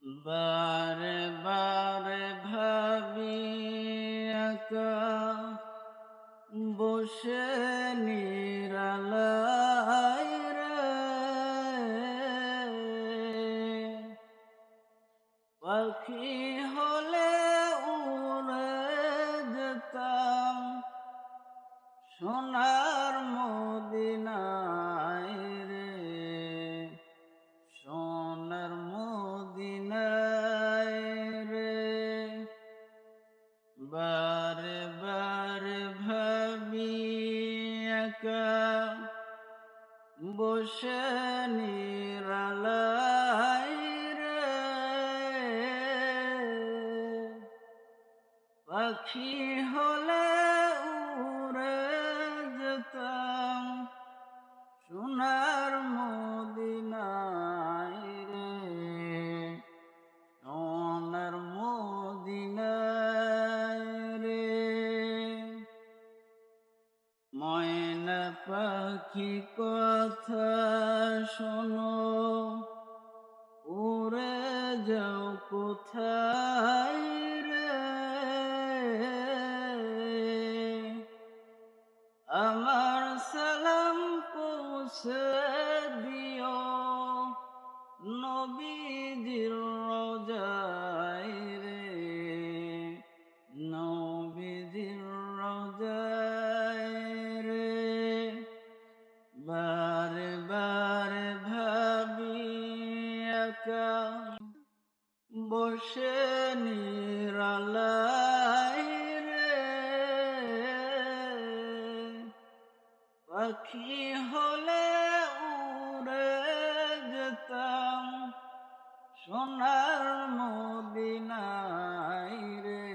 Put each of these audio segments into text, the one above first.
বারে বারে ভাবি একা বসে নিরালায় রে, পাখি হলে উড়ে যেতাম সোনার মদিনায় রে, সোনার মদিনায় রে। বারে বারে ভাবি একা বসে নিরালায় রে, পাখি হলে উড়ে যেতাম সোনার মদিনায় রে, সোনার মদিনায় রে। ময়না পাখি কথা শোনো, উড়ে যাও কোথায় রে, আমার সালাম পৌঁছে দিও নবীজির রওজায় রে, নবীজির রওজায় রে। বারে বারে ভাবি একা বসে নিরালায় রে, পাখি হলে উড়ে যেতাম সোনার মদিনায় রে,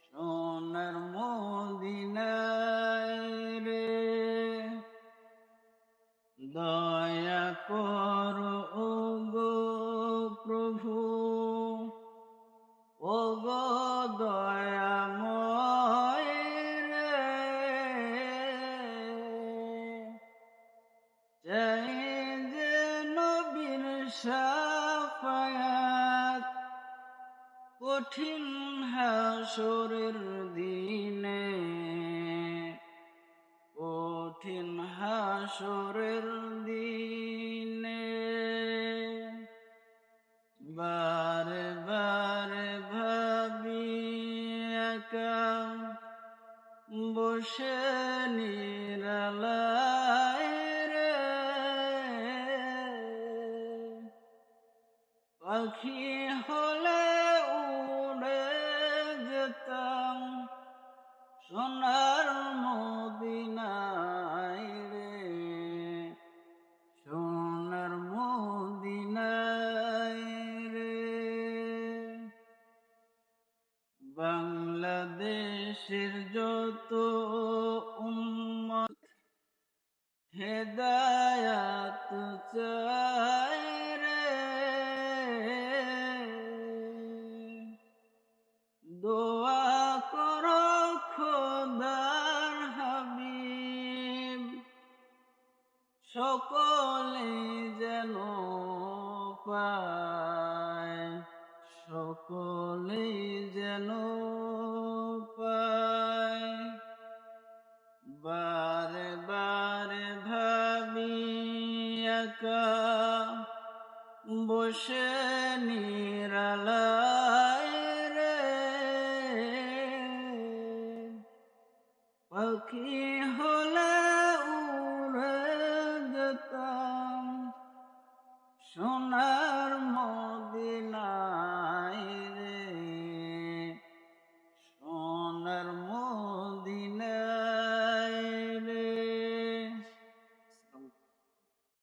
সোনার মদিনায় রে। দয়া করো ওগো প্রভু, ওগো দয়াময় রে, চাই যে নবীর শাফায়াত কঠিন হাসরের দিনে, কঠিন হাসরের দিনে। বারে বারে ভাবি একা বসে নিরালায় রে, পাখি হলে উড়ে যেতাম সোনার মদিনায় রে, সোনার মদিনায় রে। বাংলাদেশের যত উম্মত হেদায়াত চায় রে, দোয়া করো খোদার হাবিব সকলে যেন পায়, সকলে যেন পায়। বারে বারে ভাবি একা বসে নিরালায় রে, পাখি